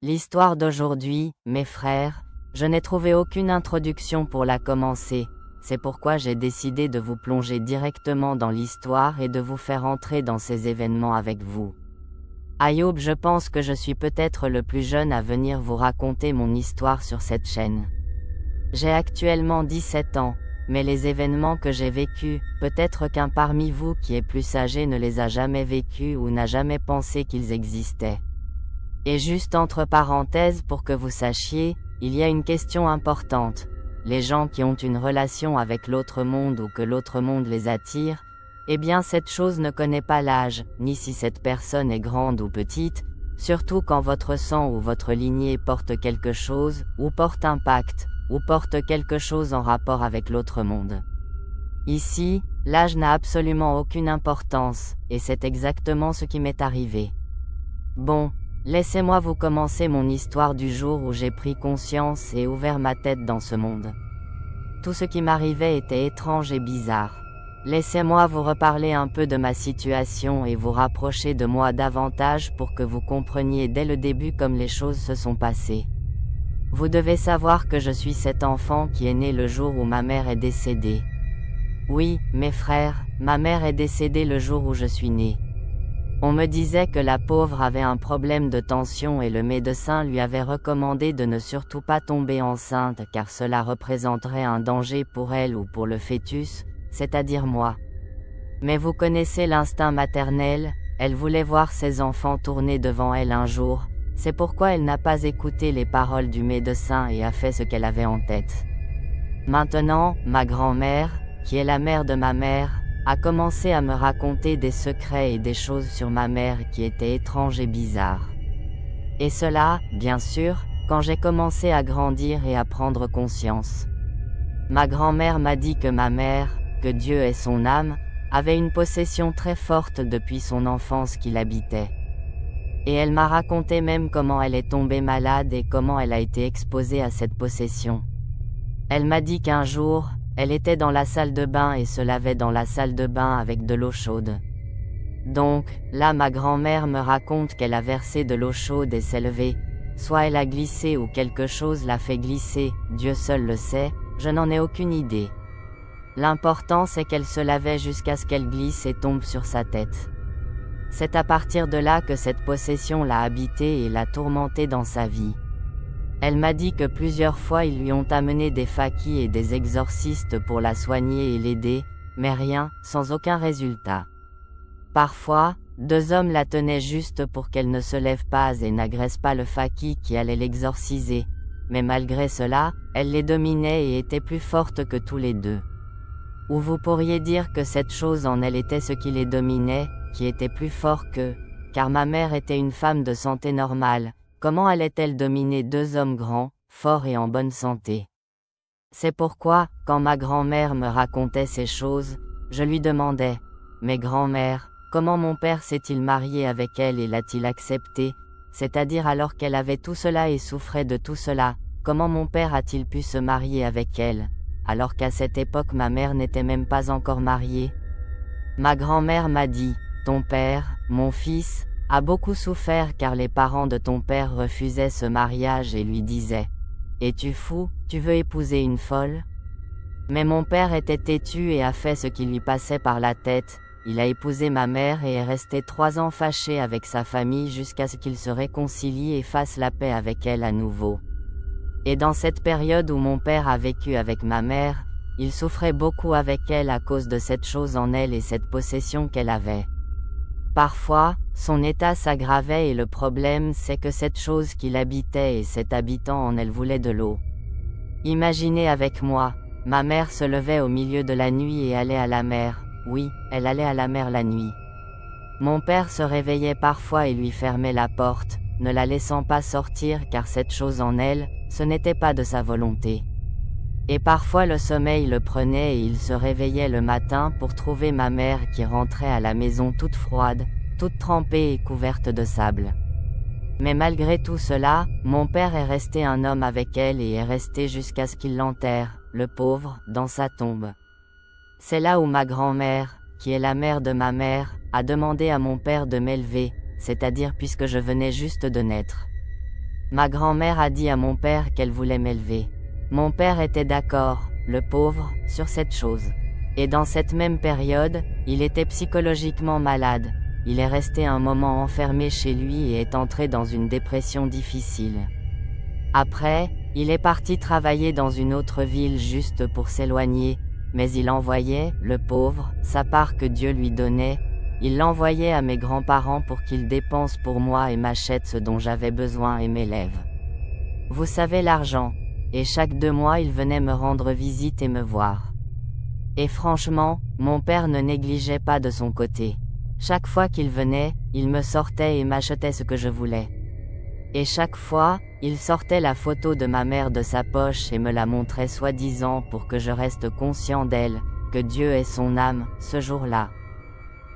L'histoire d'aujourd'hui, mes frères, je n'ai trouvé aucune introduction pour la commencer, c'est pourquoi j'ai décidé de vous plonger directement dans l'histoire et de vous faire entrer dans ces événements avec vous. Ayoub, je pense que je suis peut-être le plus jeune à venir vous raconter mon histoire sur cette chaîne. J'ai actuellement 17 ans, mais les événements que j'ai vécus, peut-être qu'un parmi vous qui est plus âgé ne les a jamais vécus ou n'a jamais pensé qu'ils existaient. Et juste entre parenthèses pour que vous sachiez, il y a une question importante. Les gens qui ont une relation avec l'autre monde ou que l'autre monde les attire, eh bien cette chose ne connaît pas l'âge, ni si cette personne est grande ou petite, surtout quand votre sang ou votre lignée porte quelque chose, ou porte un pacte, ou porte quelque chose en rapport avec l'autre monde. Ici, l'âge n'a absolument aucune importance, et c'est exactement ce qui m'est arrivé. Bon, laissez-moi vous commencer mon histoire du jour où j'ai pris conscience et ouvert ma tête dans ce monde. Tout ce qui m'arrivait était étrange et bizarre. Laissez-moi vous reparler un peu de ma situation et vous rapprocher de moi davantage pour que vous compreniez dès le début comme les choses se sont passées. Vous devez savoir que je suis cet enfant qui est né le jour où ma mère est décédée. Oui, mes frères, ma mère est décédée le jour où je suis né. On me disait que la pauvre avait un problème de tension et le médecin lui avait recommandé de ne surtout pas tomber enceinte car cela représenterait un danger pour elle ou pour le fœtus, c'est-à-dire moi. Mais vous connaissez l'instinct maternel, elle voulait voir ses enfants tourner devant elle un jour, c'est pourquoi elle n'a pas écouté les paroles du médecin et a fait ce qu'elle avait en tête. Maintenant, ma grand-mère, qui est la mère de ma mère, a commencé à me raconter des secrets et des choses sur ma mère qui étaient étranges et bizarres. Et cela, bien sûr, quand j'ai commencé à grandir et à prendre conscience. Ma grand-mère m'a dit que ma mère, que Dieu ait son âme, avait une possession très forte depuis son enfance qui l'habitait. Et elle m'a raconté même comment elle est tombée malade et comment elle a été exposée à cette possession. Elle m'a dit qu'un jour, elle était dans la salle de bain et se lavait dans la salle de bain avec de l'eau chaude. Donc, là ma grand-mère me raconte qu'elle a versé de l'eau chaude et s'est levée, soit elle a glissé ou quelque chose l'a fait glisser, Dieu seul le sait, je n'en ai aucune idée. L'important c'est qu'elle se lavait jusqu'à ce qu'elle glisse et tombe sur sa tête. C'est à partir de là que cette possession l'a habitée et l'a tourmentée dans sa vie. Elle m'a dit que plusieurs fois ils lui ont amené des fakis et des exorcistes pour la soigner et l'aider, mais rien, sans aucun résultat. Parfois, 2 hommes la tenaient juste pour qu'elle ne se lève pas et n'agresse pas le faki qui allait l'exorciser, mais malgré cela, elle les dominait et était plus forte que tous les 2. Ou vous pourriez dire que cette chose en elle était ce qui les dominait, qui était plus fort qu'eux, car ma mère était une femme de santé normale, comment allait-elle dominer 2 hommes grands, forts et en bonne santé? C'est pourquoi, quand ma grand-mère me racontait ces choses, je lui demandais, « Mais grand-mère, comment mon père s'est-il marié avec elle et l'a-t-il accepté, c'est-à-dire alors qu'elle avait tout cela et souffrait de tout cela, comment mon père a-t-il pu se marier avec elle, alors qu'à cette époque ma mère n'était même pas encore mariée ?» Ma grand-mère m'a dit, « Ton père, mon fils, a beaucoup souffert car les parents de ton père refusaient ce mariage et lui disaient « Es-tu fou, tu veux épouser une folle ?» Mais mon père était têtu et a fait ce qui lui passait par la tête, il a épousé ma mère et est resté 3 ans fâché avec sa famille jusqu'à ce qu'il se réconcilie et fasse la paix avec elle à nouveau. Et dans cette période où mon père a vécu avec ma mère, il souffrait beaucoup avec elle à cause de cette chose en elle et cette possession qu'elle avait. Parfois, son état s'aggravait et le problème c'est que cette chose qui l'habitait et cet habitant en elle voulait de l'eau. Imaginez avec moi, ma mère se levait au milieu de la nuit et allait à la mer, oui, elle allait à la mer la nuit. Mon père se réveillait parfois et lui fermait la porte, ne la laissant pas sortir car cette chose en elle, ce n'était pas de sa volonté. Et parfois le sommeil le prenait et il se réveillait le matin pour trouver ma mère qui rentrait à la maison toute froide, toute trempée et couverte de sable. Mais malgré tout cela, mon père est resté un homme avec elle et est resté jusqu'à ce qu'il l'enterre, le pauvre, dans sa tombe. C'est là où ma grand-mère, qui est la mère de ma mère, a demandé à mon père de m'élever, c'est-à-dire puisque je venais juste de naître. Ma grand-mère a dit à mon père qu'elle voulait m'élever. Mon père était d'accord, le pauvre, sur cette chose. Et dans cette même période, il était psychologiquement malade. Il est resté un moment enfermé chez lui et est entré dans une dépression difficile. Après, il est parti travailler dans une autre ville juste pour s'éloigner, mais il envoyait, le pauvre, sa part que Dieu lui donnait, il l'envoyait à mes grands-parents pour qu'ils dépensent pour moi et m'achètent ce dont j'avais besoin et m'élèvent. Vous savez l'argent. Et chaque 2 mois il venait me rendre visite et me voir. Et franchement, mon père ne négligeait pas de son côté. Chaque fois qu'il venait, il me sortait et m'achetait ce que je voulais. Et chaque fois, il sortait la photo de ma mère de sa poche et me la montrait soi-disant pour que je reste conscient d'elle, que Dieu ait son âme, ce jour-là.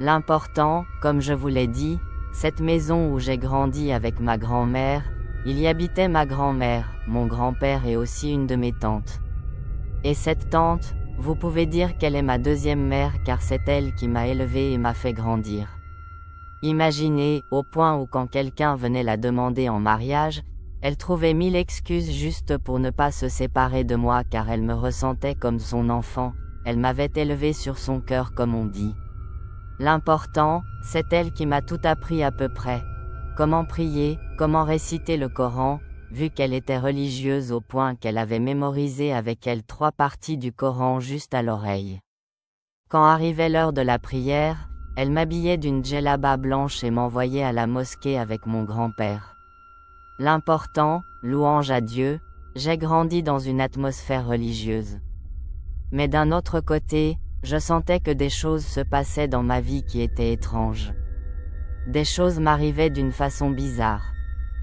L'important, comme je vous l'ai dit, cette maison où j'ai grandi avec ma grand-mère, il y habitait ma grand-mère, mon grand-père et aussi une de mes tantes. Et cette tante, vous pouvez dire qu'elle est ma deuxième mère car c'est elle qui m'a élevée et m'a fait grandir. Imaginez, au point où quand quelqu'un venait la demander en mariage, elle trouvait 1000 excuses juste pour ne pas se séparer de moi car elle me ressentait comme son enfant, elle m'avait élevée sur son cœur comme on dit. L'important, c'est elle qui m'a tout appris à peu près. Comment prier, comment réciter le Coran, vu qu'elle était religieuse au point qu'elle avait mémorisé avec elle 3 parties du Coran juste à l'oreille. Quand arrivait l'heure de la prière, elle m'habillait d'une djellaba blanche et m'envoyait à la mosquée avec mon grand-père. L'important, louange à Dieu, j'ai grandi dans une atmosphère religieuse. Mais d'un autre côté, je sentais que des choses se passaient dans ma vie qui étaient étranges. Des choses m'arrivaient d'une façon bizarre.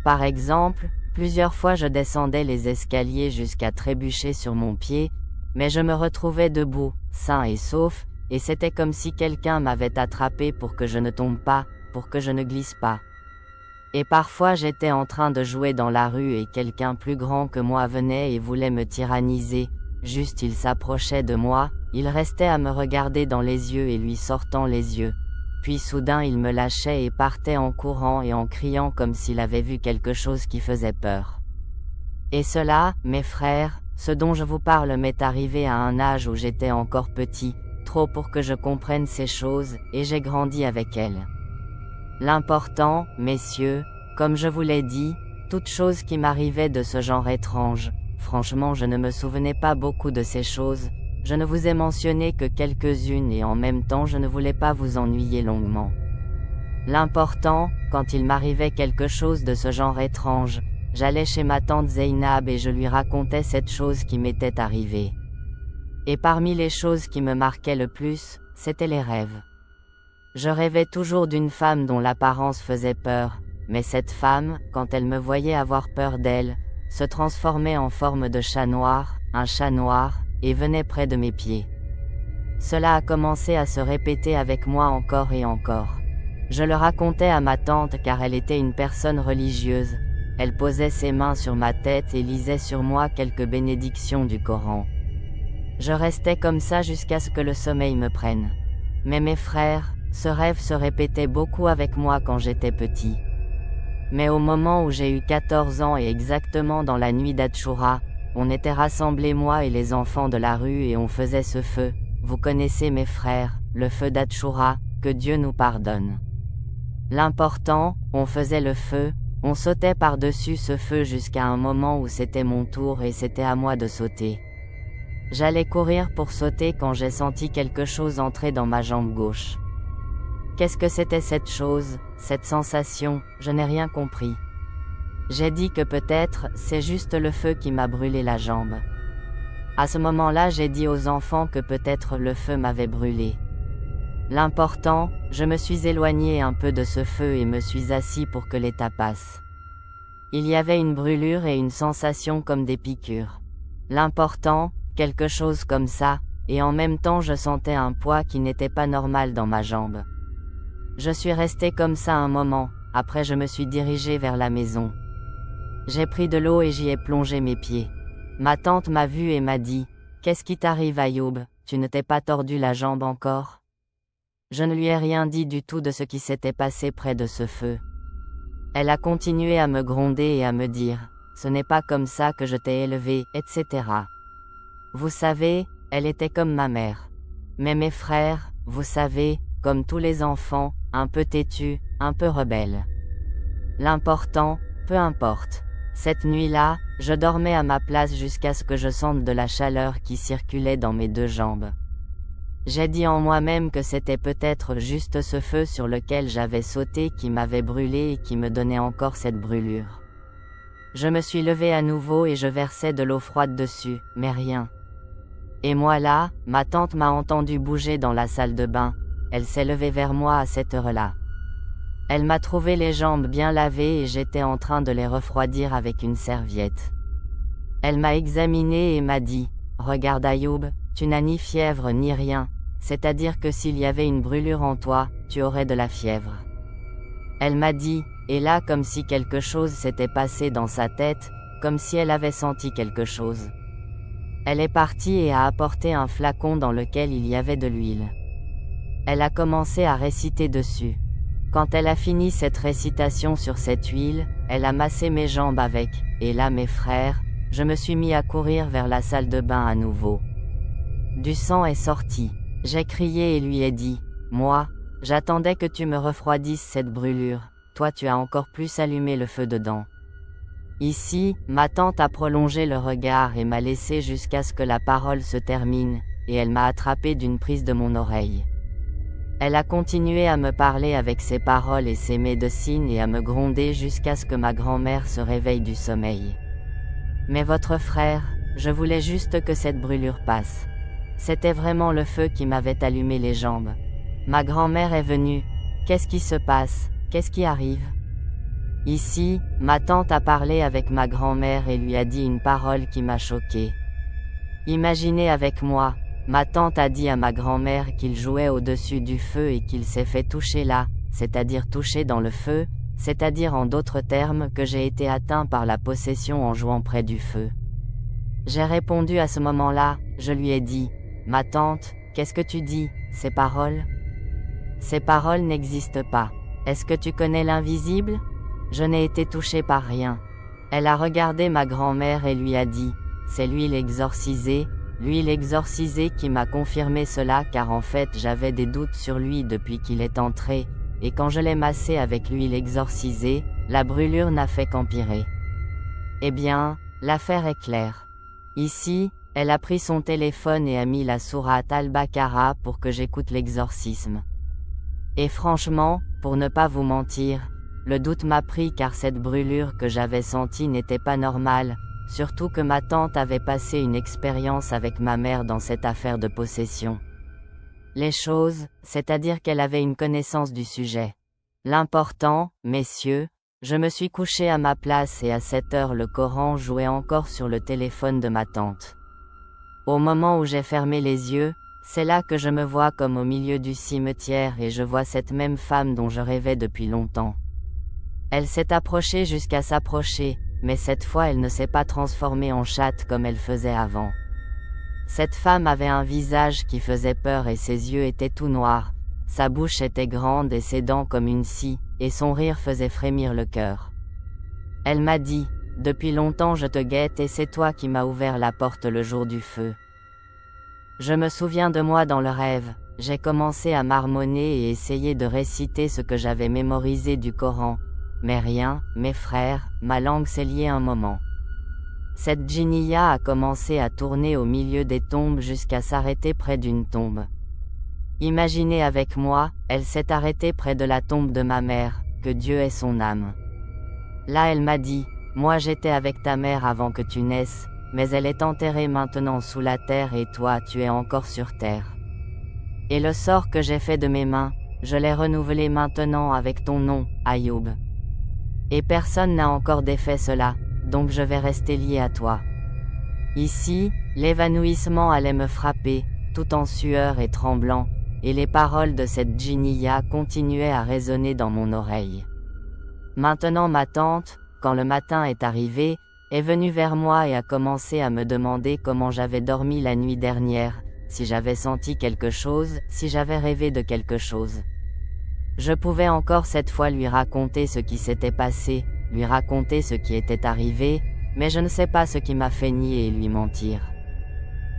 Par exemple, plusieurs fois je descendais les escaliers jusqu'à trébucher sur mon pied, mais je me retrouvais debout, sain et sauf, et c'était comme si quelqu'un m'avait attrapé pour que je ne tombe pas, pour que je ne glisse pas. Et parfois j'étais en train de jouer dans la rue et quelqu'un plus grand que moi venait et voulait me tyranniser, juste il s'approchait de moi, il restait à me regarder dans les yeux et lui sortant les yeux. Puis soudain il me lâchait et partait en courant et en criant comme s'il avait vu quelque chose qui faisait peur. Et cela, mes frères, ce dont je vous parle m'est arrivé à un âge où j'étais encore petit, trop pour que je comprenne ces choses, et j'ai grandi avec elles. L'important, messieurs, comme je vous l'ai dit, toute chose qui m'arrivait de ce genre étrange, franchement je ne me souvenais pas beaucoup de ces choses, je ne vous ai mentionné que quelques-unes et en même temps je ne voulais pas vous ennuyer longuement. L'important, quand il m'arrivait quelque chose de ce genre étrange, j'allais chez ma tante Zeynab et je lui racontais cette chose qui m'était arrivée. Et parmi les choses qui me marquaient le plus, c'étaient les rêves. Je rêvais toujours d'une femme dont l'apparence faisait peur, mais cette femme, quand elle me voyait avoir peur d'elle, se transformait en forme de chat noir, un chat noir, et venait près de mes pieds. Cela a commencé à se répéter avec moi encore et encore. Je le racontais à ma tante car elle était une personne religieuse, elle posait ses mains sur ma tête et lisait sur moi quelques bénédictions du Coran. Je restais comme ça jusqu'à ce que le sommeil me prenne. Mais mes frères, ce rêve se répétait beaucoup avec moi quand j'étais petit. Mais au moment où j'ai eu 14 ans et exactement dans la nuit d'Achoura, on était rassemblés moi et les enfants de la rue et on faisait ce feu, vous connaissez mes frères, le feu d'Achoura, que Dieu nous pardonne. L'important, on faisait le feu, on sautait par-dessus ce feu jusqu'à un moment où c'était mon tour et c'était à moi de sauter. J'allais courir pour sauter quand j'ai senti quelque chose entrer dans ma jambe gauche. Qu'est-ce que c'était cette chose, cette sensation, je n'ai rien compris. J'ai dit que peut-être, c'est juste le feu qui m'a brûlé la jambe. À ce moment-là j'ai dit aux enfants que peut-être le feu m'avait brûlé. L'important, je me suis éloigné un peu de ce feu et me suis assis pour que l'état passe. Il y avait une brûlure et une sensation comme des piqûres. L'important, quelque chose comme ça, et en même temps je sentais un poids qui n'était pas normal dans ma jambe. Je suis resté comme ça un moment, après je me suis dirigé vers la maison. J'ai pris de l'eau et j'y ai plongé mes pieds. Ma tante m'a vu et m'a dit, « Qu'est-ce qui t'arrive Ayoub, tu ne t'es pas tordu la jambe encore ?» Je ne lui ai rien dit du tout de ce qui s'était passé près de ce feu. Elle a continué à me gronder et à me dire « Ce n'est pas comme ça que je t'ai élevé, etc. » Vous savez, elle était comme ma mère. Mais mes frères, vous savez, comme tous les enfants, un peu têtus, un peu rebelles. L'important, peu importe. Cette nuit-là, je dormais à ma place jusqu'à ce que je sente de la chaleur qui circulait dans mes deux jambes. J'ai dit en moi-même que c'était peut-être juste ce feu sur lequel j'avais sauté qui m'avait brûlé et qui me donnait encore cette brûlure. Je me suis levé à nouveau et je versais de l'eau froide dessus, mais rien. Et moi là, ma tante m'a entendu bouger dans la salle de bain, elle s'est levée vers moi à cette heure-là. Elle m'a trouvé les jambes bien lavées et j'étais en train de les refroidir avec une serviette. Elle m'a examiné et m'a dit « Regarde Ayoub, tu n'as ni fièvre ni rien, c'est-à-dire que s'il y avait une brûlure en toi, tu aurais de la fièvre. » Elle m'a dit, et là comme si quelque chose s'était passé dans sa tête, comme si elle avait senti quelque chose. Elle est partie et a apporté un flacon dans lequel il y avait de l'huile. Elle a commencé à réciter dessus. Quand elle a fini cette récitation sur cette huile, elle a massé mes jambes avec, et là mes frères, je me suis mis à courir vers la salle de bain à nouveau. Du sang est sorti. J'ai crié et lui ai dit, « Moi, j'attendais que tu me refroidisses cette brûlure, toi tu as encore plus allumé le feu dedans. » Ici, ma tante a prolongé le regard et m'a laissé jusqu'à ce que la parole se termine, et elle m'a attrapé d'une prise de mon oreille. Elle a continué à me parler avec ses paroles et ses médecines et à me gronder jusqu'à ce que ma grand-mère se réveille du sommeil. Mais votre frère, je voulais juste que cette brûlure passe. C'était vraiment le feu qui m'avait allumé les jambes. Ma grand-mère est venue. Qu'est-ce qui se passe? Qu'est-ce qui arrive? Ici, ma tante a parlé avec ma grand-mère et lui a dit une parole qui m'a choquée. Imaginez avec moi, ma tante a dit à ma grand-mère qu'il jouait au-dessus du feu et qu'il s'est fait toucher là, c'est-à-dire toucher dans le feu, c'est-à-dire en d'autres termes que j'ai été atteint par la possession en jouant près du feu. J'ai répondu à ce moment-là, je lui ai dit, « Ma tante, qu'est-ce que tu dis, ces paroles? Ces paroles n'existent pas. Est-ce que tu connais l'invisible? Je n'ai été touchée par rien. » Elle a regardé ma grand-mère et lui a dit, « C'est l'huile exorcisée qui m'a confirmé cela car en fait j'avais des doutes sur lui depuis qu'il est entré, et quand je l'ai massé avec l'huile exorcisée, la brûlure n'a fait qu'empirer. » Eh bien, l'affaire est claire. Ici, elle a pris son téléphone et a mis la sourate Al-Baqarah pour que j'écoute l'exorcisme. Et franchement, pour ne pas vous mentir, le doute m'a pris car cette brûlure que j'avais sentie n'était pas normale, surtout que ma tante avait passé une expérience avec ma mère dans cette affaire de possession. Les choses, c'est-à-dire qu'elle avait une connaissance du sujet. L'important, messieurs, je me suis couché à ma place et à cette heure le Coran jouait encore sur le téléphone de ma tante. Au moment où j'ai fermé les yeux, c'est là que je me vois comme au milieu du cimetière et je vois cette même femme dont je rêvais depuis longtemps. Elle s'est approchée jusqu'à s'approcher, mais cette fois elle ne s'est pas transformée en chatte comme elle faisait avant. Cette femme avait un visage qui faisait peur et ses yeux étaient tout noirs, sa bouche était grande et ses dents comme une scie, et son rire faisait frémir le cœur. Elle m'a dit, « Depuis longtemps je te guette et c'est toi qui m'as ouvert la porte le jour du feu. » Je me souviens de moi dans le rêve, j'ai commencé à marmonner et essayer de réciter ce que j'avais mémorisé du Coran, mais rien, mes frères, ma langue s'est liée un moment. Cette djinniya a commencé à tourner au milieu des tombes jusqu'à s'arrêter près d'une tombe. Imaginez avec moi, elle s'est arrêtée près de la tombe de ma mère, que Dieu ait son âme. Là elle m'a dit, « Moi j'étais avec ta mère avant que tu naisses, mais elle est enterrée maintenant sous la terre et toi tu es encore sur terre. Et le sort que j'ai fait de mes mains, je l'ai renouvelé maintenant avec ton nom, Ayoub. Et personne n'a encore défait cela, donc je vais rester lié à toi. » Ici, l'évanouissement allait me frapper, tout en sueur et tremblant, et les paroles de cette djinniya continuaient à résonner dans mon oreille. Maintenant ma tante, quand le matin est arrivé, est venue vers moi et a commencé à me demander comment j'avais dormi la nuit dernière, si j'avais senti quelque chose, si j'avais rêvé de quelque chose. Je pouvais encore cette fois lui raconter ce qui s'était passé, lui raconter ce qui était arrivé, mais je ne sais pas ce qui m'a fait nier et lui mentir.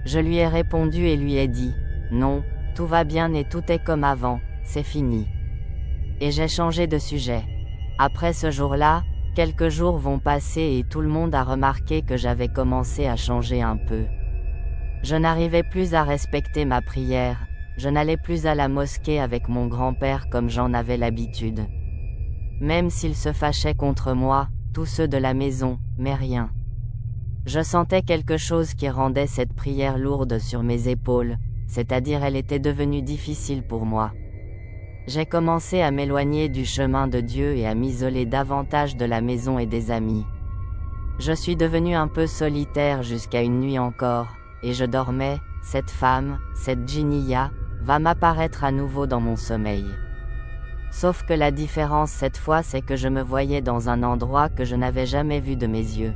Je lui ai répondu et lui ai dit, non, tout va bien et tout est comme avant, c'est fini. Et j'ai changé de sujet. Après ce jour-là, quelques jours vont passer et tout le monde a remarqué que j'avais commencé à changer un peu. Je n'arrivais plus à respecter ma prière, je n'allais plus à la mosquée avec mon grand-père comme j'en avais l'habitude. Même s'il se fâchait contre moi, tous ceux de la maison, mais rien. Je sentais quelque chose qui rendait cette prière lourde sur mes épaules, c'est-à-dire elle était devenue difficile pour moi. J'ai commencé à m'éloigner du chemin de Dieu et à m'isoler davantage de la maison et des amis. Je suis devenu un peu solitaire jusqu'à une nuit encore, et je dormais, cette femme, cette Djinniya, va m'apparaître à nouveau dans mon sommeil. Sauf que la différence cette fois c'est que je me voyais dans un endroit que je n'avais jamais vu de mes yeux.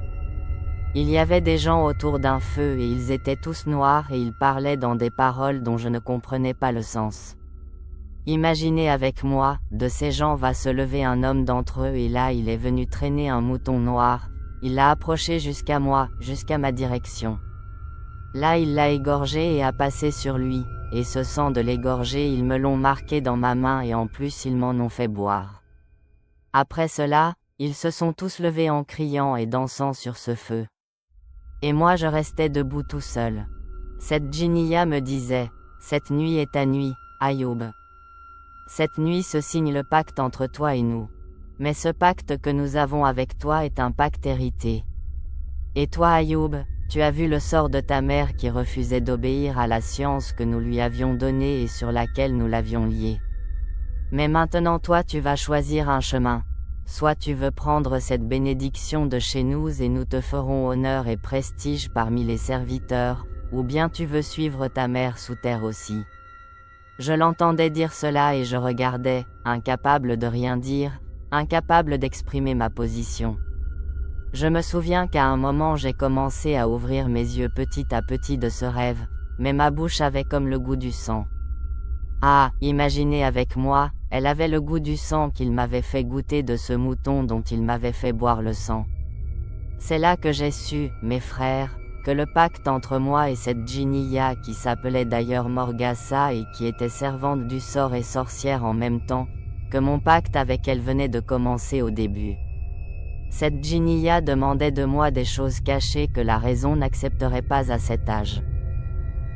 Il y avait des gens autour d'un feu et ils étaient tous noirs et ils parlaient dans des paroles dont je ne comprenais pas le sens. Imaginez avec moi, de ces gens va se lever un homme d'entre eux et là il est venu traîner un mouton noir, il l'a approché jusqu'à moi, jusqu'à ma direction. Là il l'a égorgé et a passé sur lui, et ce sang de l'égorgé ils me l'ont marqué dans ma main et en plus ils m'en ont fait boire. Après cela, ils se sont tous levés en criant et dansant sur ce feu. Et moi je restais debout tout seul. Cette Djinniya me disait, cette nuit est ta nuit, Ayoub. Cette nuit se signe le pacte entre toi et nous. Mais ce pacte que nous avons avec toi est un pacte hérité. Et toi Ayoub, tu as vu le sort de ta mère qui refusait d'obéir à la science que nous lui avions donnée et sur laquelle nous l'avions liée. Mais maintenant toi tu vas choisir un chemin. Soit tu veux prendre cette bénédiction de chez nous et nous te ferons honneur et prestige parmi les serviteurs, ou bien tu veux suivre ta mère sous terre aussi. Je l'entendais dire cela et je regardais, incapable de rien dire, incapable d'exprimer ma position. Je me souviens qu'à un moment j'ai commencé à ouvrir mes yeux petit à petit de ce rêve, mais ma bouche avait comme le goût du sang. Ah, imaginez avec moi, elle avait le goût du sang qu'il m'avait fait goûter de ce mouton dont il m'avait fait boire le sang. C'est là que j'ai su, mes frères, que le pacte entre moi et cette Djinniya qui s'appelait d'ailleurs Morgassa et qui était servante du sort et sorcière en même temps, que mon pacte avec elle venait de commencer au début. Cette Djinniya demandait de moi des choses cachées que la raison n'accepterait pas à cet âge.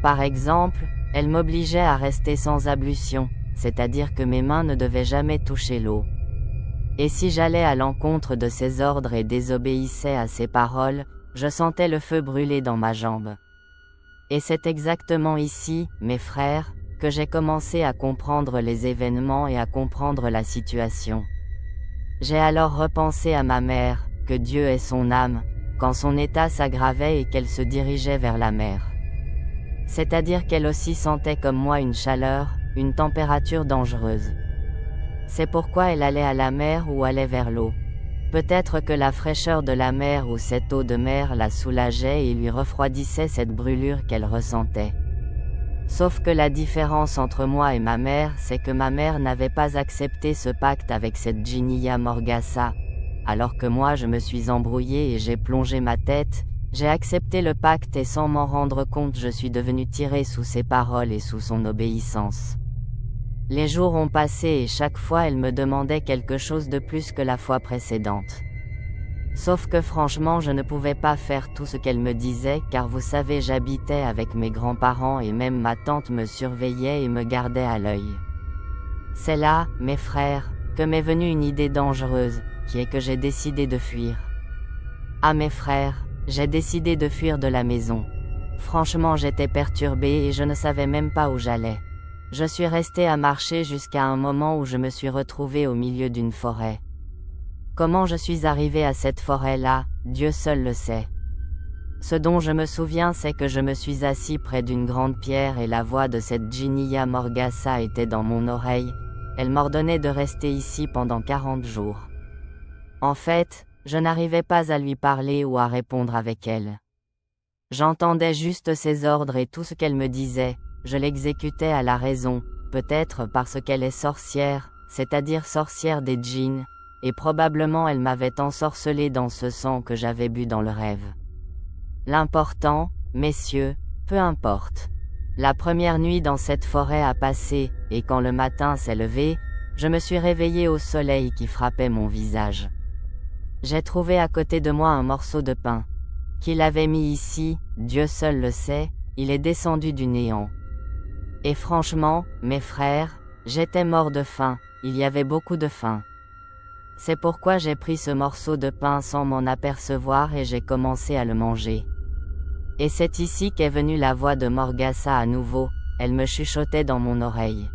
Par exemple, elle m'obligeait à rester sans ablution, c'est-à-dire que mes mains ne devaient jamais toucher l'eau. Et si j'allais à l'encontre de ses ordres et désobéissais à ses paroles, je sentais le feu brûler dans ma jambe. Et c'est exactement ici, mes frères, que j'ai commencé à comprendre les événements et à comprendre la situation. J'ai alors repensé à ma mère, que Dieu ait son âme, quand son état s'aggravait et qu'elle se dirigeait vers la mer. C'est-à-dire qu'elle aussi sentait comme moi une chaleur, une température dangereuse. C'est pourquoi elle allait à la mer ou allait vers l'eau. Peut-être que la fraîcheur de la mer ou cette eau de mer la soulageait et lui refroidissait cette brûlure qu'elle ressentait. Sauf que la différence entre moi et ma mère c'est que ma mère n'avait pas accepté ce pacte avec cette Djinniya Morgassa, alors que moi je me suis embrouillé et j'ai plongé ma tête, j'ai accepté le pacte et sans m'en rendre compte je suis devenu tiré sous ses paroles et sous son obéissance. Les jours ont passé et chaque fois elle me demandait quelque chose de plus que la fois précédente. Sauf que franchement je ne pouvais pas faire tout ce qu'elle me disait car vous savez j'habitais avec mes grands-parents et même ma tante me surveillait et me gardait à l'œil. C'est là, mes frères, que m'est venue une idée dangereuse, qui est que j'ai décidé de fuir. Ah mes frères, j'ai décidé de fuir de la maison. Franchement j'étais perturbé et je ne savais même pas où j'allais. Je suis resté à marcher jusqu'à un moment où je me suis retrouvé au milieu d'une forêt. Comment je suis arrivé à cette forêt-là, Dieu seul le sait. Ce dont je me souviens c'est que je me suis assis près d'une grande pierre et la voix de cette Djinniya Morgassa était dans mon oreille, elle m'ordonnait de rester ici pendant 40 jours. En fait, je n'arrivais pas à lui parler ou à répondre avec elle. J'entendais juste ses ordres et tout ce qu'elle me disait, je l'exécutais à la raison, peut-être parce qu'elle est sorcière, c'est-à-dire sorcière des djinns, et probablement elle m'avait ensorcelé dans ce sang que j'avais bu dans le rêve. L'important, messieurs, peu importe. La première nuit dans cette forêt a passé, et quand le matin s'est levé, je me suis réveillé au soleil qui frappait mon visage. J'ai trouvé à côté de moi un morceau de pain. Qui l'avait mis ici, Dieu seul le sait, il est descendu du néant. Et franchement, mes frères, j'étais mort de faim, il y avait beaucoup de faim. C'est pourquoi j'ai pris ce morceau de pain sans m'en apercevoir et j'ai commencé à le manger. Et c'est ici qu'est venue la voix de Morgassa à nouveau, elle me chuchotait dans mon oreille.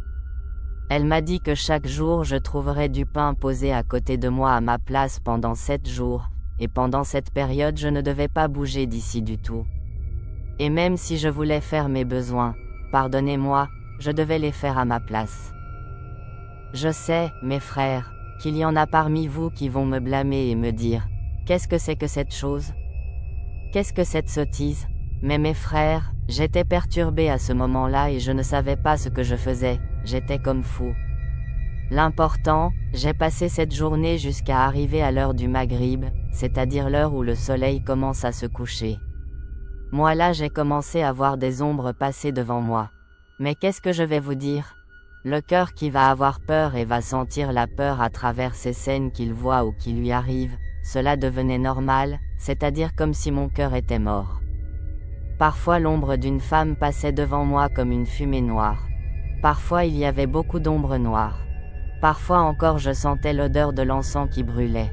Elle m'a dit que chaque jour je trouverais du pain posé à côté de moi à ma place pendant 7 jours, et pendant cette période je ne devais pas bouger d'ici du tout. Et même si je voulais faire mes besoins, pardonnez-moi, je devais les faire à ma place. Je sais, mes frères, qu'il y en a parmi vous qui vont me blâmer et me dire « Qu'est-ce que c'est que cette chose ? Qu'est-ce que cette sottise ?» Mais mes frères, j'étais perturbé à ce moment-là et je ne savais pas ce que je faisais, j'étais comme fou. L'important, j'ai passé cette journée jusqu'à arriver à l'heure du Maghrib, c'est-à-dire l'heure où le soleil commence à se coucher. Moi là j'ai commencé à voir des ombres passer devant moi. Mais qu'est-ce que je vais vous dire ? Le cœur qui va avoir peur et va sentir la peur à travers ces scènes qu'il voit ou qui lui arrivent, cela devenait normal, c'est-à-dire comme si mon cœur était mort. Parfois l'ombre d'une femme passait devant moi comme une fumée noire. Parfois il y avait beaucoup d'ombres noires. Parfois encore je sentais l'odeur de l'encens qui brûlait.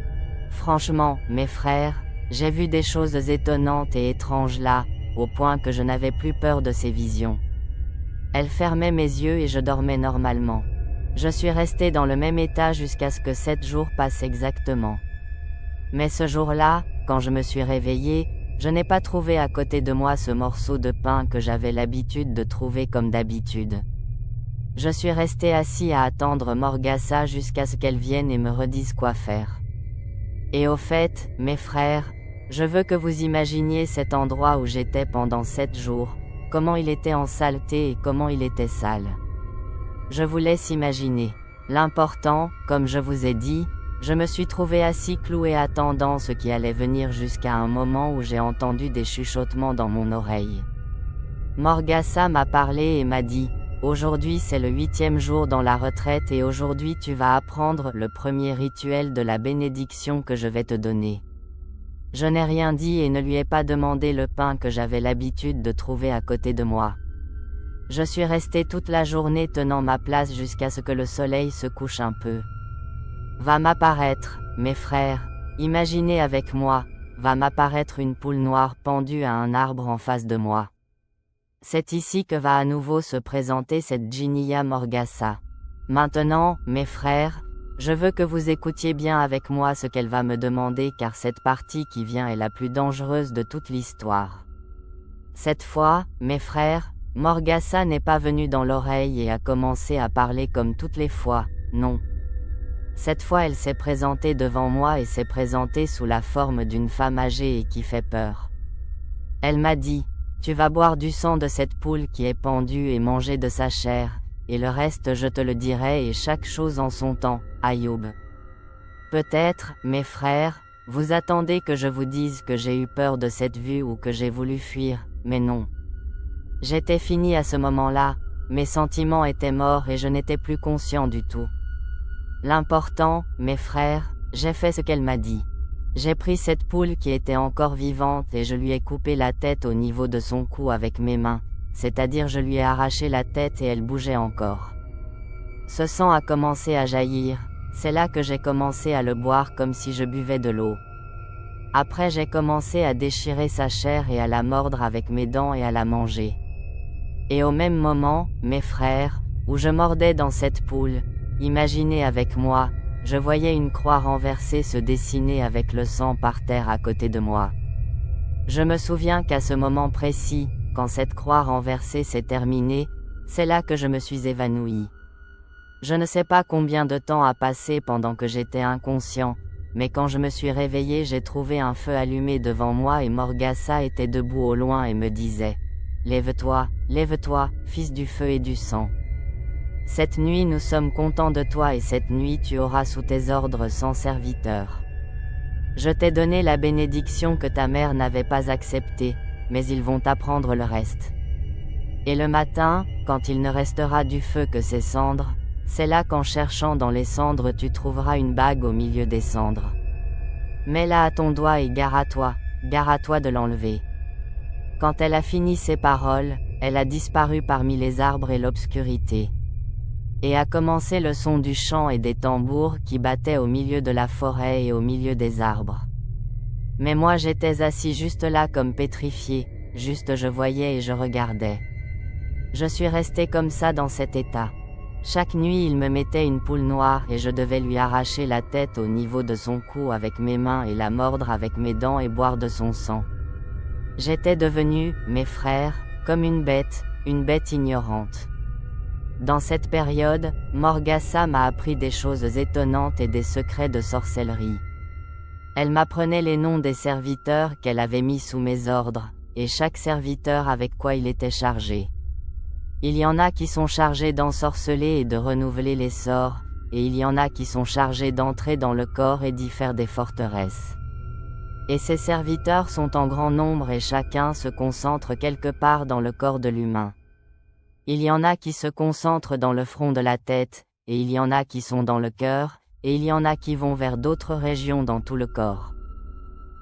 Franchement, mes frères, j'ai vu des choses étonnantes et étranges là, au point que je n'avais plus peur de ces visions. Elles fermaient mes yeux et je dormais normalement. Je suis resté dans le même état jusqu'à ce que 7 jours passent exactement. Mais ce jour-là, quand je me suis réveillé, je n'ai pas trouvé à côté de moi ce morceau de pain que j'avais l'habitude de trouver comme d'habitude. Je suis resté assis à attendre Morgassa jusqu'à ce qu'elle vienne et me redise quoi faire. Et au fait, mes frères, je veux que vous imaginiez cet endroit où j'étais pendant 7 jours, comment il était en saleté et comment il était sale. Je vous laisse imaginer. L'important, comme je vous ai dit, je me suis trouvé assis cloué attendant ce qui allait venir jusqu'à un moment où j'ai entendu des chuchotements dans mon oreille. Morgassa m'a parlé et m'a dit « Aujourd'hui c'est le 8e jour dans la retraite et aujourd'hui tu vas apprendre le premier rituel de la bénédiction que je vais te donner. » Je n'ai rien dit et ne lui ai pas demandé le pain que j'avais l'habitude de trouver à côté de moi. Je suis resté toute la journée tenant ma place jusqu'à ce que le soleil se couche un peu. Va m'apparaître, mes frères, imaginez avec moi, va m'apparaître une poule noire pendue à un arbre en face de moi. C'est ici que va à nouveau se présenter cette Djinniya Morgassa. Maintenant, mes frères, je veux que vous écoutiez bien avec moi ce qu'elle va me demander car cette partie qui vient est la plus dangereuse de toute l'histoire. Cette fois, mes frères, Morgassa n'est pas venue dans l'oreille et a commencé à parler comme toutes les fois, non. Cette fois elle s'est présentée devant moi et s'est présentée sous la forme d'une femme âgée et qui fait peur. Elle m'a dit, tu vas boire du sang de cette poule qui est pendue et manger de sa chair, et le reste je te le dirai et chaque chose en son temps, Ayoub. Peut-être, mes frères, vous attendez que je vous dise que j'ai eu peur de cette vue ou que j'ai voulu fuir, mais non. J'étais fini à ce moment-là, mes sentiments étaient morts et je n'étais plus conscient du tout. L'important, mes frères, j'ai fait ce qu'elle m'a dit. J'ai pris cette poule qui était encore vivante et je lui ai coupé la tête au niveau de son cou avec mes mains, c'est-à-dire je lui ai arraché la tête et elle bougeait encore. Ce sang a commencé à jaillir, c'est là que j'ai commencé à le boire comme si je buvais de l'eau. Après j'ai commencé à déchirer sa chair et à la mordre avec mes dents et à la manger. Et au même moment, mes frères, où je mordais dans cette poule, imaginez avec moi, je voyais une croix renversée se dessiner avec le sang par terre à côté de moi. Je me souviens qu'à ce moment précis, quand cette croix renversée s'est terminée, c'est là que je me suis évanoui. Je ne sais pas combien de temps a passé pendant que j'étais inconscient, mais quand je me suis réveillé j'ai trouvé un feu allumé devant moi et Morgassa était debout au loin et me disait « Lève-toi, fils du feu et du sang. Cette nuit nous sommes contents de toi et cette nuit tu auras sous tes ordres 100 serviteurs. Je t'ai donné la bénédiction que ta mère n'avait pas acceptée, mais ils vont t'apprendre le reste. Et le matin, quand il ne restera du feu que ses cendres, c'est là qu'en cherchant dans les cendres tu trouveras une bague au milieu des cendres. Mets-la à ton doigt et gare à toi de l'enlever. Quand elle a fini ces paroles, elle a disparu parmi les arbres et l'obscurité. Et a commencé le son du chant et des tambours qui battaient au milieu de la forêt et au milieu des arbres. Mais moi j'étais assis juste là comme pétrifié, juste je voyais et je regardais. Je suis resté comme ça dans cet état. Chaque nuit il me mettait une poule noire et je devais lui arracher la tête au niveau de son cou avec mes mains et la mordre avec mes dents et boire de son sang. J'étais devenu, mes frères, comme une bête ignorante. Dans cette période, Morgassa m'a appris des choses étonnantes et des secrets de sorcellerie. Elle m'apprenait les noms des serviteurs qu'elle avait mis sous mes ordres, et chaque serviteur avec quoi il était chargé. Il y en a qui sont chargés d'ensorceler et de renouveler les sorts, et il y en a qui sont chargés d'entrer dans le corps et d'y faire des forteresses. Et ces serviteurs sont en grand nombre et chacun se concentre quelque part dans le corps de l'humain. Il y en a qui se concentrent dans le front de la tête, et il y en a qui sont dans le cœur, et il y en a qui vont vers d'autres régions dans tout le corps.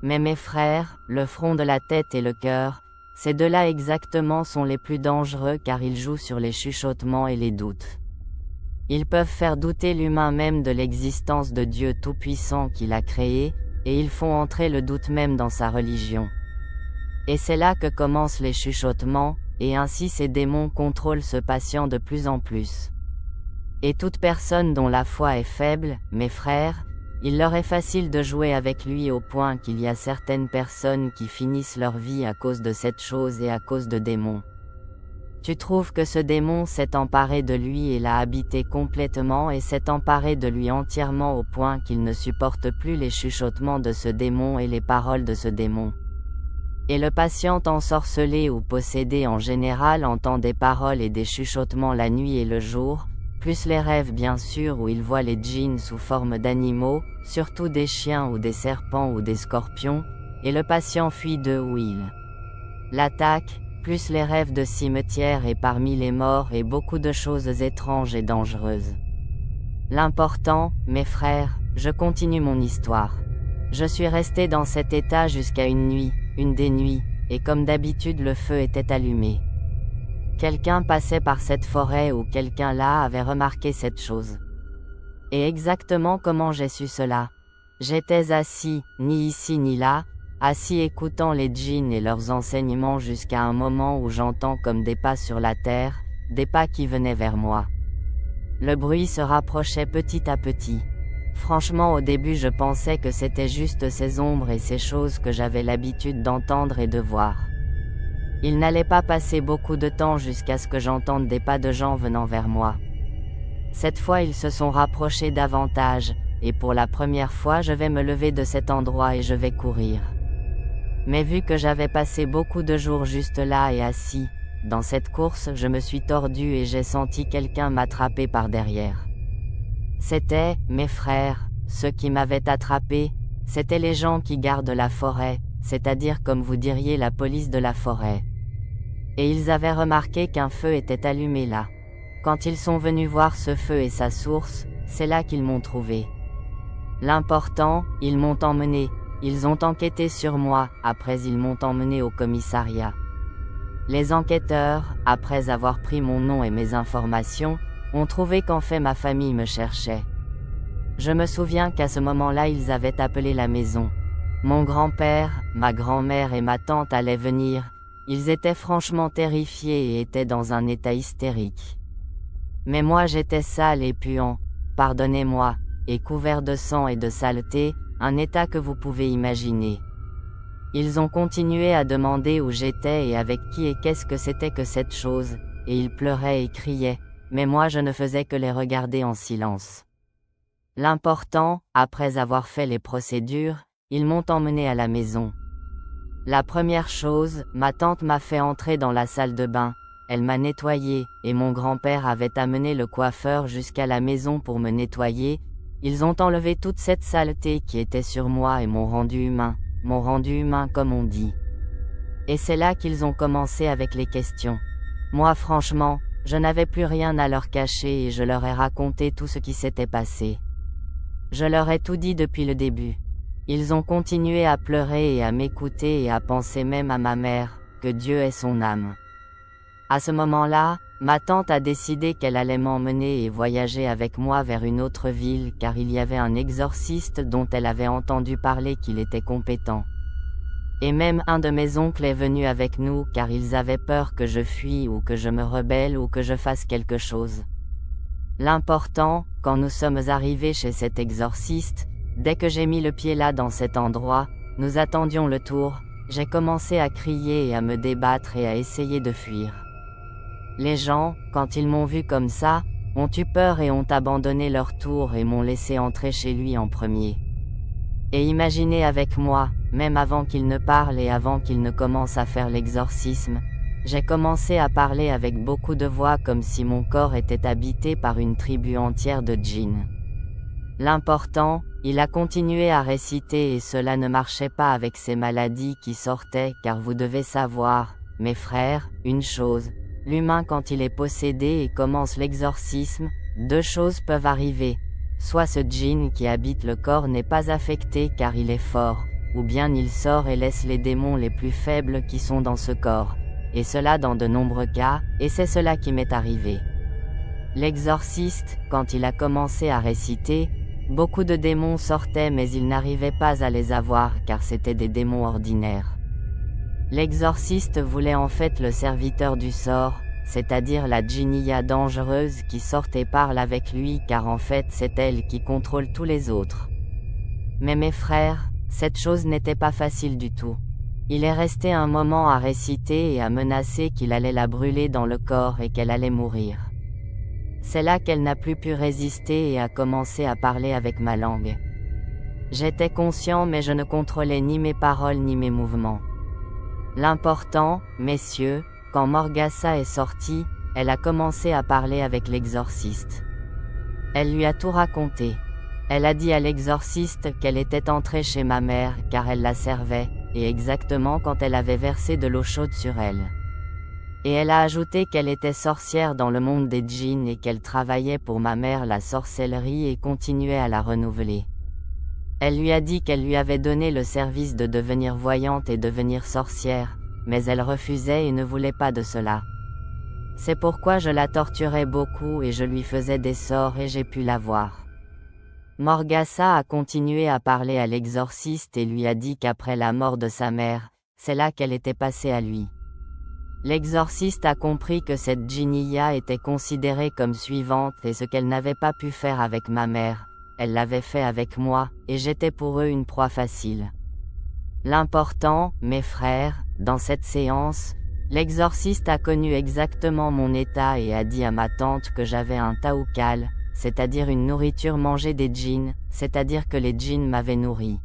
Mais mes frères, le front de la tête et le cœur, ces deux-là exactement sont les plus dangereux car ils jouent sur les chuchotements et les doutes. Ils peuvent faire douter l'humain même de l'existence de Dieu Tout-Puissant qui l'a créé, et ils font entrer le doute même dans sa religion. Et c'est là que commencent les chuchotements, et ainsi ces démons contrôlent ce patient de plus en plus. Et toute personne dont la foi est faible, mes frères, il leur est facile de jouer avec lui au point qu'il y a certaines personnes qui finissent leur vie à cause de cette chose et à cause de démons. Tu trouves que ce démon s'est emparé de lui et l'a habité complètement et s'est emparé de lui entièrement au point qu'il ne supporte plus les chuchotements de ce démon et les paroles de ce démon. Et le patient ensorcelé ou possédé en général entend des paroles et des chuchotements la nuit et le jour, plus les rêves bien sûr où il voit les djinns sous forme d'animaux, surtout des chiens ou des serpents ou des scorpions, et le patient fuit d'eux où il l'attaque, plus les rêves de cimetières et parmi les morts et beaucoup de choses étranges et dangereuses. L'important, mes frères, je continue mon histoire. Je suis resté dans cet état jusqu'à une nuit, une des nuits, et comme d'habitude le feu était allumé. Quelqu'un passait par cette forêt ou quelqu'un là avait remarqué cette chose. Et exactement comment j'ai su cela? J'étais assis, ni ici ni là, assis écoutant les djinns et leurs enseignements jusqu'à un moment où j'entends comme des pas sur la terre, des pas qui venaient vers moi. Le bruit se rapprochait petit à petit. Franchement au début je pensais que c'était juste ces ombres et ces choses que j'avais l'habitude d'entendre et de voir. Il n'allait pas passer beaucoup de temps jusqu'à ce que j'entende des pas de gens venant vers moi. Cette fois ils se sont rapprochés davantage, et pour la première fois je vais me lever de cet endroit et je vais courir. Mais vu que j'avais passé beaucoup de jours juste là et assis, dans cette course je me suis tordu et j'ai senti quelqu'un m'attraper par derrière. C'était, mes frères, ceux qui m'avaient attrapé, c'étaient les gens qui gardent la forêt, c'est-à-dire comme vous diriez la police de la forêt. Et ils avaient remarqué qu'un feu était allumé là. Quand ils sont venus voir ce feu et sa source, c'est là qu'ils m'ont trouvé. L'important, ils m'ont emmené, ils ont enquêté sur moi, après ils m'ont emmené au commissariat. Les enquêteurs, après avoir pris mon nom et mes informations, ont trouvé qu'en fait ma famille me cherchait. Je me souviens qu'à ce moment-là ils avaient appelé la maison. Mon grand-père, ma grand-mère et ma tante allaient venir, ils étaient franchement terrifiés et étaient dans un état hystérique. Mais moi j'étais sale et puant, pardonnez-moi, et couvert de sang et de saleté, un état que vous pouvez imaginer. Ils ont continué à demander où j'étais et avec qui et qu'est-ce que c'était que cette chose, et ils pleuraient et criaient, mais moi je ne faisais que les regarder en silence. L'important, après avoir fait les procédures, ils m'ont emmené à la maison. La première chose, ma tante m'a fait entrer dans la salle de bain, elle m'a nettoyé, et mon grand-père avait amené le coiffeur jusqu'à la maison pour me nettoyer. Ils ont enlevé toute cette saleté qui était sur moi et m'ont rendu humain comme on dit. Et c'est là qu'ils ont commencé avec les questions. Moi franchement, je n'avais plus rien à leur cacher et je leur ai raconté tout ce qui s'était passé. Je leur ai tout dit depuis le début. Ils ont continué à pleurer et à m'écouter et à penser même à ma mère, que Dieu ait son âme. À ce moment-là, ma tante a décidé qu'elle allait m'emmener et voyager avec moi vers une autre ville car il y avait un exorciste dont elle avait entendu parler qu'il était compétent. Et même un de mes oncles est venu avec nous car ils avaient peur que je fuis ou que je me rebelle ou que je fasse quelque chose. L'important, quand nous sommes arrivés chez cet exorciste, dès que j'ai mis le pied là dans cet endroit, nous attendions le tour, j'ai commencé à crier et à me débattre et à essayer de fuir. Les gens, quand ils m'ont vu comme ça, ont eu peur et ont abandonné leur tour et m'ont laissé entrer chez lui en premier. Et imaginez avec moi, même avant qu'il ne parle et avant qu'il ne commence à faire l'exorcisme, j'ai commencé à parler avec beaucoup de voix comme si mon corps était habité par une tribu entière de djinns. L'important, il a continué à réciter et cela ne marchait pas avec ces maladies qui sortaient car vous devez savoir, mes frères, une chose, l'humain quand il est possédé et commence l'exorcisme, deux choses peuvent arriver. Soit ce djinn qui habite le corps n'est pas affecté car il est fort, ou bien il sort et laisse les démons les plus faibles qui sont dans ce corps, et cela dans de nombreux cas, et c'est cela qui m'est arrivé. L'exorciste, quand il a commencé à réciter, beaucoup de démons sortaient mais il n'arrivait pas à les avoir car c'étaient des démons ordinaires. L'exorciste voulait en fait le serviteur du sort, c'est-à-dire la djinniya dangereuse qui sort et parle avec lui car en fait c'est elle qui contrôle tous les autres. Mais mes frères, cette chose n'était pas facile du tout. Il est resté un moment à réciter et à menacer qu'il allait la brûler dans le corps et qu'elle allait mourir. C'est là qu'elle n'a plus pu résister et a commencé à parler avec ma langue. J'étais conscient mais je ne contrôlais ni mes paroles ni mes mouvements. L'important, messieurs, quand Morgassa est sortie, elle a commencé à parler avec l'exorciste. Elle lui a tout raconté. Elle a dit à l'exorciste qu'elle était entrée chez ma mère car elle la servait, et exactement quand elle avait versé de l'eau chaude sur elle. Et elle a ajouté qu'elle était sorcière dans le monde des djinns et qu'elle travaillait pour ma mère la sorcellerie et continuait à la renouveler. Elle lui a dit qu'elle lui avait donné le service de devenir voyante et devenir sorcière, mais elle refusait et ne voulait pas de cela. C'est pourquoi je la torturais beaucoup et je lui faisais des sorts et j'ai pu la voir. Morgassa a continué à parler à l'exorciste et lui a dit qu'après la mort de sa mère, c'est là qu'elle était passée à lui. L'exorciste a compris que cette djinniya était considérée comme suivante et ce qu'elle n'avait pas pu faire avec ma mère, elle l'avait fait avec moi, et j'étais pour eux une proie facile. L'important, mes frères, dans cette séance, l'exorciste a connu exactement mon état et a dit à ma tante que j'avais un taoukal, c'est-à-dire une nourriture mangée des djinns, c'est-à-dire que les djinns m'avaient nourri.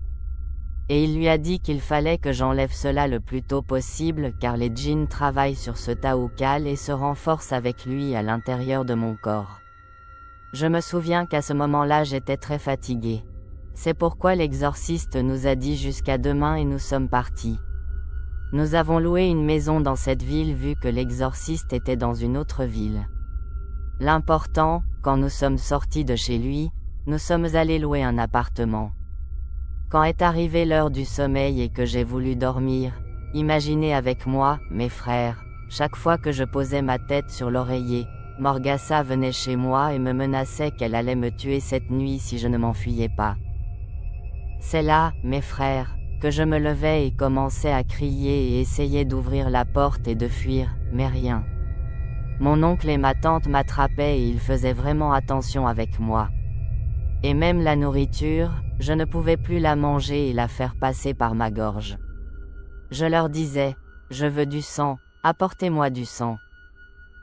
Et il lui a dit qu'il fallait que j'enlève cela le plus tôt possible car les djinns travaillent sur ce taoukal et se renforcent avec lui à l'intérieur de mon corps. Je me souviens qu'à ce moment-là j'étais très fatigué. C'est pourquoi l'exorciste nous a dit jusqu'à demain et nous sommes partis. Nous avons loué une maison dans cette ville vu que l'exorciste était dans une autre ville. L'important, quand nous sommes sortis de chez lui, nous sommes allés louer un appartement. Quand est arrivée l'heure du sommeil et que j'ai voulu dormir, imaginez avec moi, mes frères, chaque fois que je posais ma tête sur l'oreiller, Morgassa venait chez moi et me menaçait qu'elle allait me tuer cette nuit si je ne m'enfuyais pas. C'est là, mes frères, que je me levais et commençais à crier et essayais d'ouvrir la porte et de fuir, mais rien. Mon oncle et ma tante m'attrapaient et ils faisaient vraiment attention avec moi. Et même la nourriture, je ne pouvais plus la manger et la faire passer par ma gorge. Je leur disais, je veux du sang, apportez-moi du sang.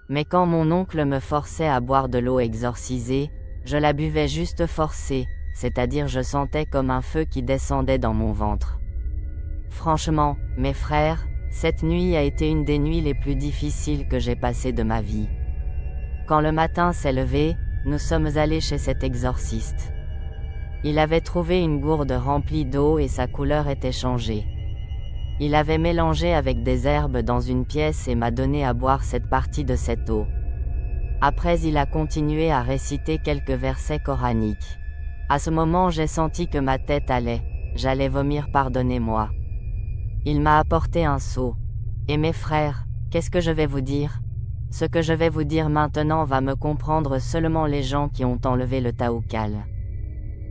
Mais quand mon oncle me forçait à boire de l'eau exorcisée, je la buvais juste forcée, c'est-à-dire je sentais comme un feu qui descendait dans mon ventre. Franchement, mes frères, Cette nuit a été une des nuits les plus difficiles que j'ai passées de ma vie. Quand le matin s'est levé, nous sommes allés chez cet exorciste. Il avait trouvé une gourde remplie d'eau et sa couleur était changée. Il avait mélangé avec des herbes dans une pièce et m'a donné à boire cette partie de cette eau. Après il a continué à réciter quelques versets coraniques. À ce moment j'ai senti que ma tête j'allais vomir, pardonnez-moi. Il m'a apporté un seau. Et mes frères, qu'est-ce que je vais vous dire? Ce que je vais vous dire maintenant va me comprendre seulement les gens qui ont enlevé le taoukal.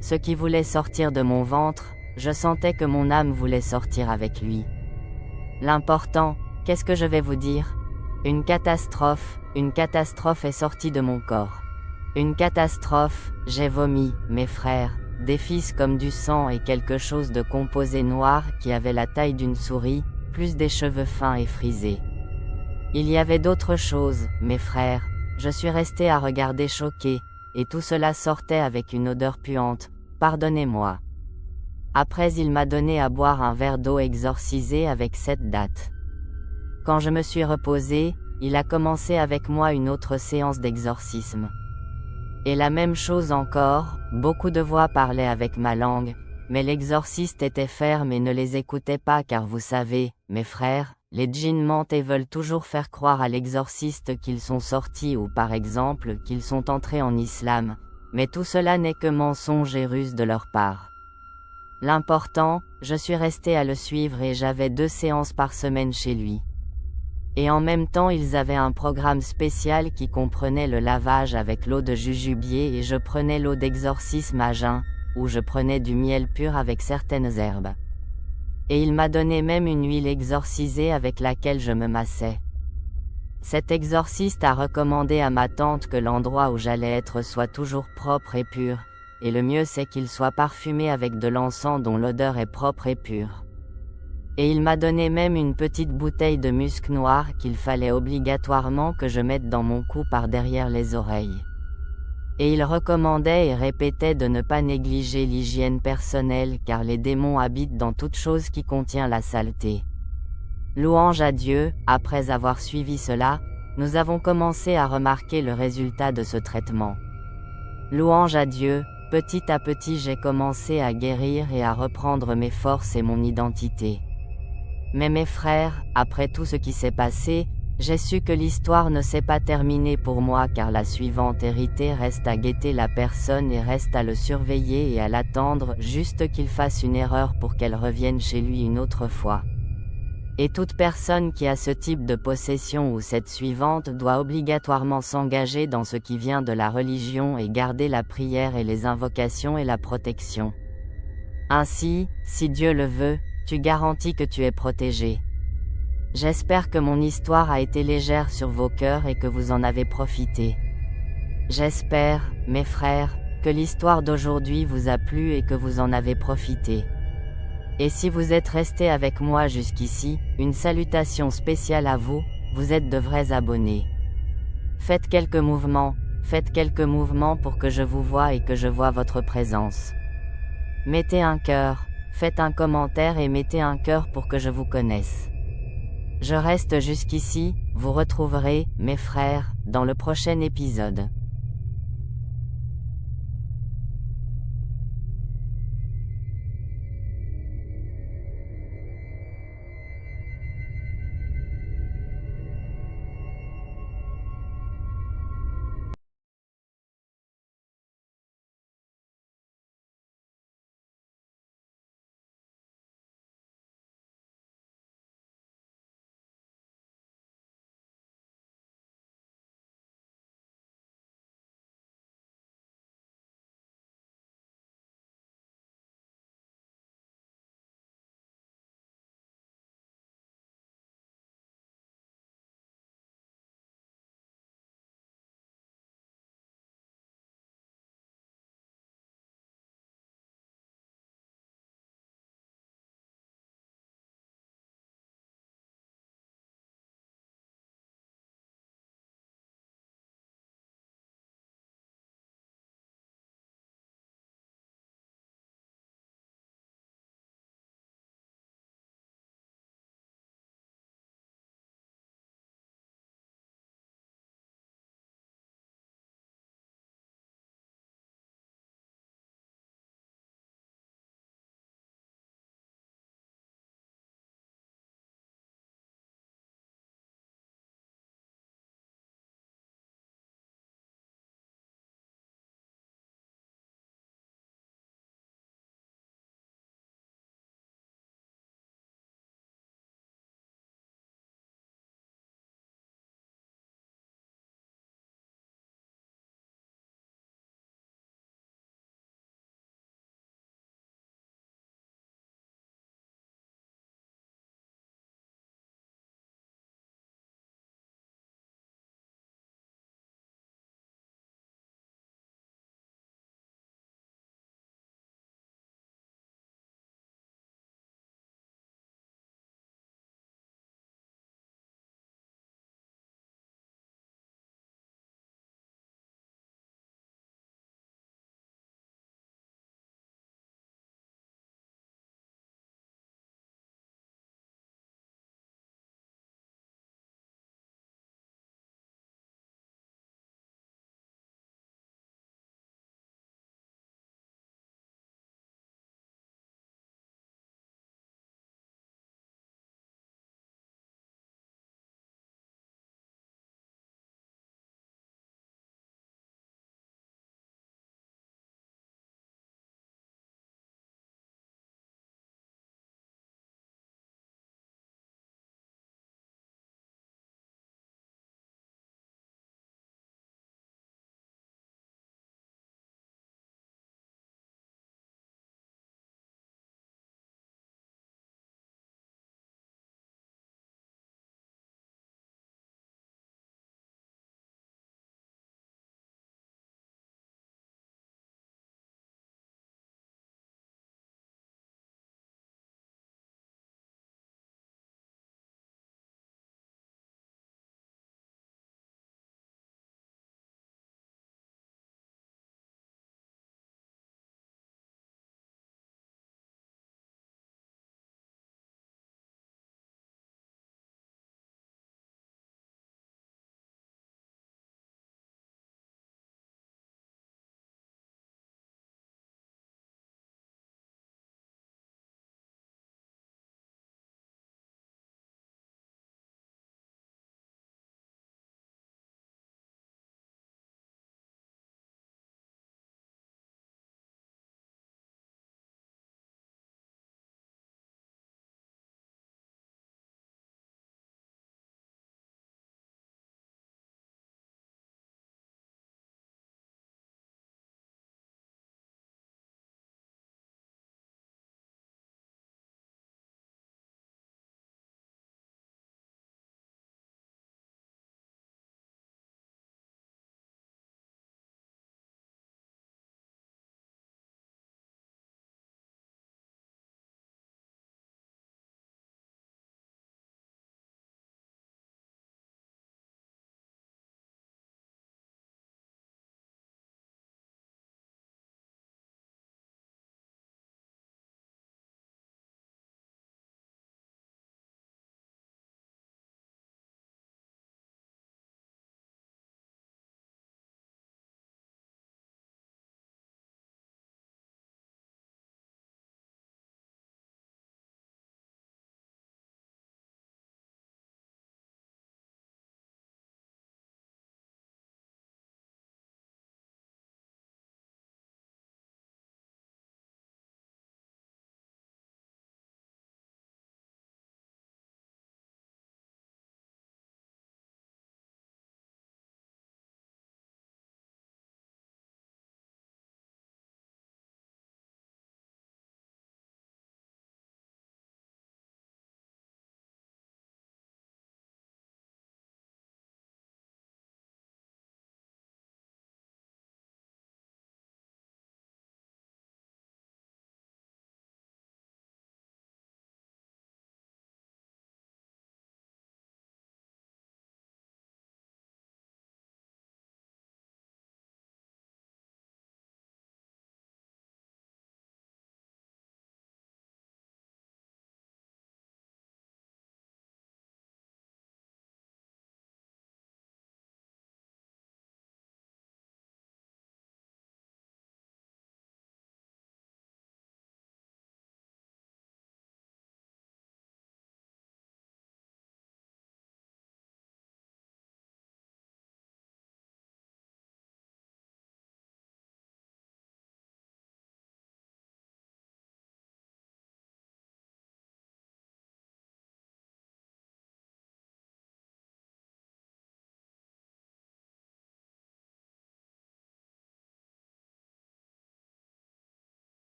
Ce qui voulait sortir de mon ventre, je sentais que mon âme voulait sortir avec lui. L'important, qu'est-ce que je vais vous dire? Une catastrophe est sortie de mon corps. Une catastrophe, j'ai vomi, mes frères, des fils comme du sang et quelque chose de composé noir qui avait la taille d'une souris, plus des cheveux fins et frisés. Il y avait d'autres choses, mes frères, je suis resté à regarder choqué, et tout cela sortait avec une odeur puante, pardonnez-moi. Après il m'a donné à boire un verre d'eau exorcisé avec cette date. Quand je me suis reposé, il a commencé avec moi une autre séance d'exorcisme. Et la même chose encore, beaucoup de voix parlaient avec ma langue, mais l'exorciste était ferme et ne les écoutait pas car vous savez, mes frères, les djinns mentent et veulent toujours faire croire à l'exorciste qu'ils sont sortis ou par exemple qu'ils sont entrés en islam, mais tout cela n'est que mensonge et ruse de leur part. L'important, je suis resté à le suivre et j'avais 2 séances par semaine chez lui. Et en même temps ils avaient un programme spécial qui comprenait le lavage avec l'eau de jujubier et je prenais l'eau d'exorcisme à jeun, où je prenais du miel pur avec certaines herbes. Et il m'a donné même une huile exorcisée avec laquelle je me massais. Cet exorciste a recommandé à ma tante que l'endroit où j'allais être soit toujours propre et pur, et le mieux c'est qu'il soit parfumé avec de l'encens dont l'odeur est propre et pure. Et il m'a donné même une petite bouteille de musc noir qu'il fallait obligatoirement que je mette dans mon cou par derrière les oreilles. Et il recommandait et répétait de ne pas négliger l'hygiène personnelle car les démons habitent dans toute chose qui contient la saleté. Louange à Dieu, après avoir suivi cela, nous avons commencé à remarquer le résultat de ce traitement. Louange à Dieu, petit à petit j'ai commencé à guérir et à reprendre mes forces et mon identité. Mais mes frères, après tout ce qui s'est passé, j'ai su que l'histoire ne s'est pas terminée pour moi car la suivante héritée reste à guetter la personne et reste à le surveiller et à l'attendre juste qu'il fasse une erreur pour qu'elle revienne chez lui une autre fois. Et toute personne qui a ce type de possession ou cette suivante doit obligatoirement s'engager dans ce qui vient de la religion et garder la prière et les invocations et la protection. Ainsi, si Dieu le veut, tu garantis que tu es protégé. J'espère que mon histoire a été légère sur vos cœurs et que vous en avez profité. J'espère, mes frères, que l'histoire d'aujourd'hui vous a plu et que vous en avez profité. Et si vous êtes restés avec moi jusqu'ici, une salutation spéciale à vous, vous êtes de vrais abonnés. Faites quelques mouvements pour que je vous voie et que je voie votre présence. Mettez un cœur, faites un commentaire et mettez un cœur pour que je vous connaisse. Je reste jusqu'ici, vous retrouverez, mes frères, dans le prochain épisode.